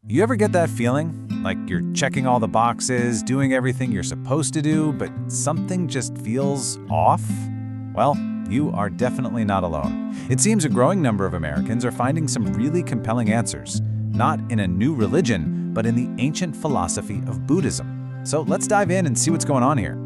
You ever get that feeling? Like you're checking all the boxes, doing everything you're supposed to do, but something just feels off? Well, you are definitely not alone. It seems a growing number of Americans are finding some really compelling answers, not in a new religion, but in the ancient philosophy of Buddhism. So let's dive in and see what's going on here.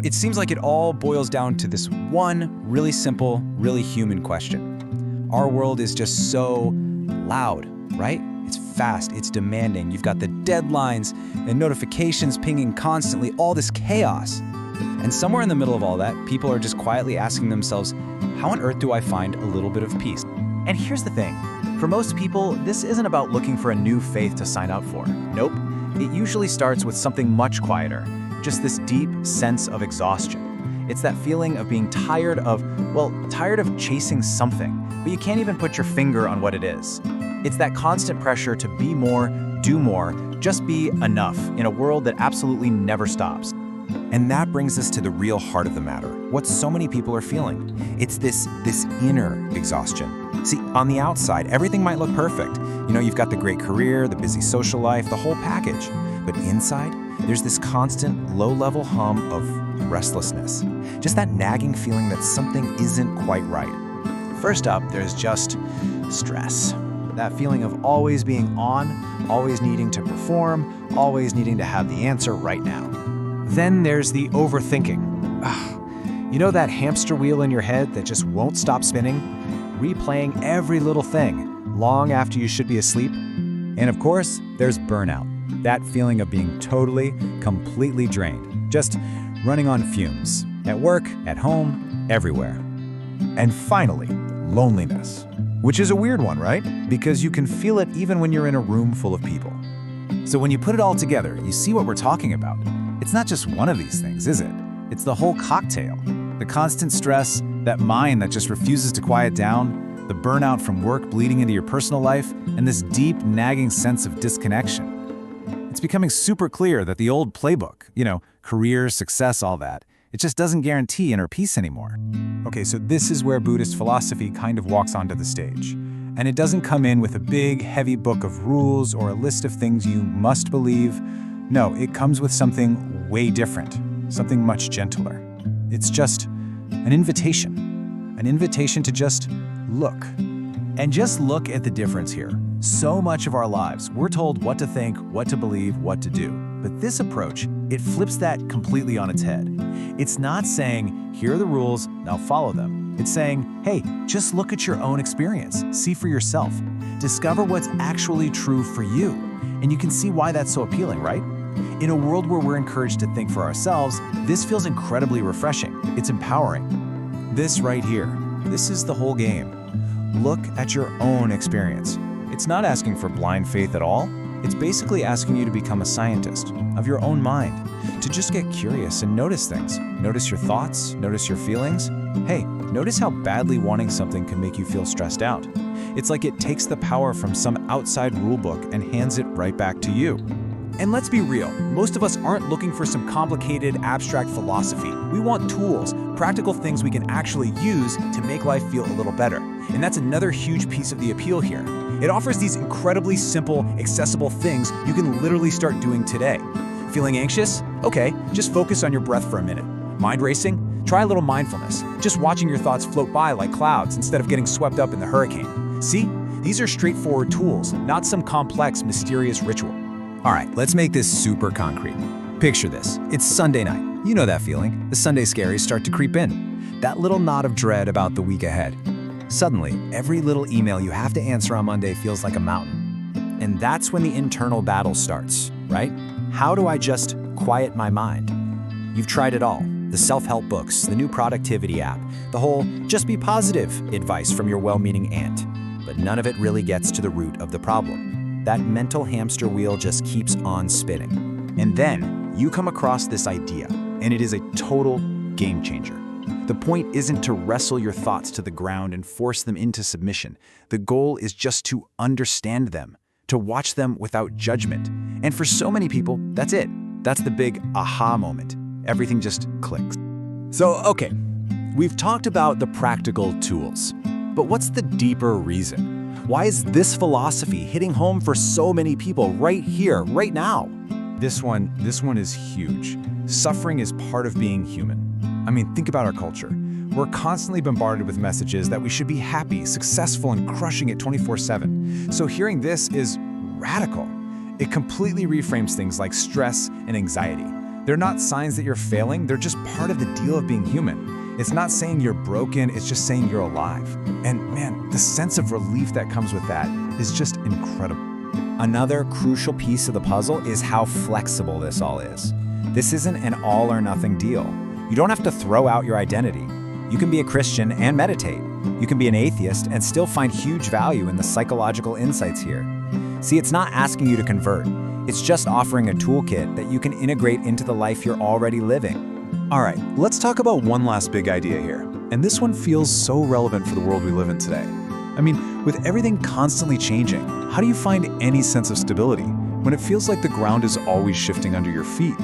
It seems like it all boils down to this one really simple, really human question. Our world is just so loud, right? It's fast, it's demanding. You've got the deadlines and notifications pinging constantly, all this chaos. And somewhere in the middle of all that, people are just quietly asking themselves, how on earth do I find a little bit of peace? And here's the thing. For most people, this isn't about looking for a new faith to sign up for. Nope. It usually starts with something much quieter. Just this deep sense of exhaustion. It's that feeling of being tired of chasing something, but you can't even put your finger on what it is. It's that constant pressure to be more, do more, just be enough in a world that absolutely never stops. And that brings us to the real heart of the matter, what so many people are feeling. It's this inner exhaustion. See, on the outside, everything might look perfect. You've got the great career, the busy social life, the whole package. But inside, there's this constant low-level hum of restlessness. Just that nagging feeling that something isn't quite right. First up, there's just stress. That feeling of always being on, always needing to perform, always needing to have the answer right now. Then there's the overthinking. You know that hamster wheel in your head that just won't stop spinning? Replaying every little thing, long after you should be asleep? And of course, there's burnout. That feeling of being completely drained. Just running on fumes. At work, at home, everywhere. And finally, loneliness. Which is a weird one, right? Because you can feel it even when you're in a room full of people. So when you put it all together, you see what we're talking about. It's not just one of these things, is it? It's the whole cocktail. The constant stress, that mind that just refuses to quiet down, the burnout from work bleeding into your personal life, and this deep, nagging sense of disconnection. It's becoming super clear that the old playbook, career, success, all that, it just doesn't guarantee inner peace anymore. Okay, so this is where Buddhist philosophy kind of walks onto the stage. And it doesn't come in with a big, heavy book of rules or a list of things you must believe. No, it comes with something way different, something much gentler. It's just an invitation to just look. And just look at the difference here. So much of our lives, we're told what to think, what to believe, what to do. But this approach, it flips that completely on its head. It's not saying, here are the rules, now follow them. It's saying, hey, just look at your own experience, see for yourself. Discover what's actually true for you. And you can see why that's so appealing, right? In a world where we're encouraged to think for ourselves, this feels incredibly refreshing. It's empowering. This right here, this is the whole game. Look at your own experience. It's not asking for blind faith at all. It's basically asking you to become a scientist of your own mind, to just get curious and notice things. Notice your thoughts, notice your feelings. Hey, notice how badly wanting something can make you feel stressed out. It's like it takes the power from some outside rulebook and hands it right back to you. And let's be real, most of us aren't looking for some complicated, abstract philosophy. We want tools, practical things we can actually use to make life feel a little better. And that's another huge piece of the appeal here. It offers these incredibly simple, accessible things you can literally start doing today. Feeling anxious? Okay, just focus on your breath for a minute. Mind racing? Try a little mindfulness, just watching your thoughts float by like clouds instead of getting swept up in the hurricane. See? These are straightforward tools, not some complex, mysterious ritual. All right, let's make this super concrete. Picture this. It's Sunday night. You know that feeling. The Sunday scaries start to creep in. That little knot of dread about the week ahead. Suddenly, every little email you have to answer on Monday feels like a mountain. And that's when the internal battle starts, right? How do I just quiet my mind? You've tried it all. The self-help books, the new productivity app, the whole just be positive advice from your well-meaning aunt. But none of it really gets to the root of the problem. That mental hamster wheel just keeps on spinning. And then you come across this idea, and it is a total game changer. The point isn't to wrestle your thoughts to the ground and force them into submission. The goal is just to understand them, to watch them without judgment. And for so many people, that's it. That's the big aha moment. Everything just clicks. So, okay, we've talked about the practical tools, but what's the deeper reason? Why is this philosophy hitting home for so many people right here, right now? This one is huge. Suffering is part of being human. I mean, think about our culture. We're constantly bombarded with messages that we should be happy, successful, and crushing it 24/7. So hearing this is radical. It completely reframes things like stress and anxiety. They're not signs that you're failing, they're just part of the deal of being human. It's not saying you're broken, it's just saying you're alive. And man, the sense of relief that comes with that is just incredible. Another crucial piece of the puzzle is how flexible this all is. This isn't an all or nothing deal. You don't have to throw out your identity. You can be a Christian and meditate. You can be an atheist and still find huge value in the psychological insights here. See, it's not asking you to convert. It's just offering a toolkit that you can integrate into the life you're already living. All right, let's talk about one last big idea here. And this one feels so relevant for the world we live in today. I mean, with everything constantly changing, how do you find any sense of stability when it feels like the ground is always shifting under your feet?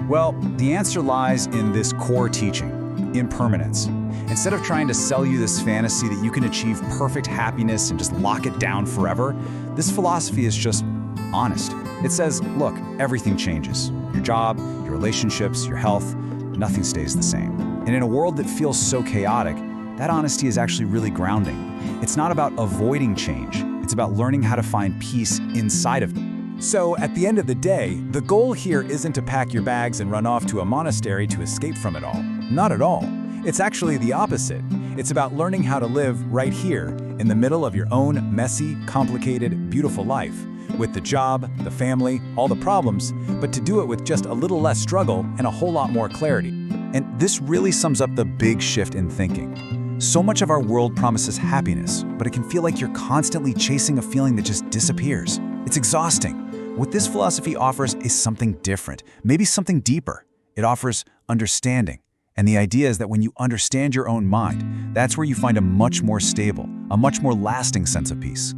Well, the answer lies in this core teaching, impermanence. Instead of trying to sell you this fantasy that you can achieve perfect happiness and just lock it down forever, this philosophy is just honest. It says, look, everything changes. Your job, your relationships, your health, nothing stays the same. And in a world that feels so chaotic, that honesty is actually really grounding. It's not about avoiding change. It's about learning how to find peace inside of it. So at the end of the day, the goal here isn't to pack your bags and run off to a monastery to escape from it all. Not at all. It's actually the opposite. It's about learning how to live right here, in the middle of your own messy, complicated, beautiful life, with the job, the family, all the problems, but to do it with just a little less struggle and a whole lot more clarity. And this really sums up the big shift in thinking. So much of our world promises happiness, but it can feel like you're constantly chasing a feeling that just disappears. It's exhausting. What this philosophy offers is something different, maybe something deeper. It offers understanding. And the idea is that when you understand your own mind, that's where you find a much more stable, a much more lasting sense of peace.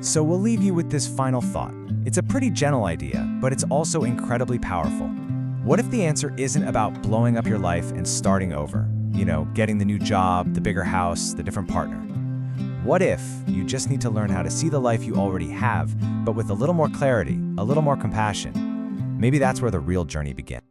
So we'll leave you with this final thought. It's a pretty gentle idea, but it's also incredibly powerful. What if the answer isn't about blowing up your life and starting over? You know, getting the new job, the bigger house, the different partner. What if you just need to learn how to see the life you already have, but with a little more clarity, a little more compassion? Maybe that's where the real journey begins.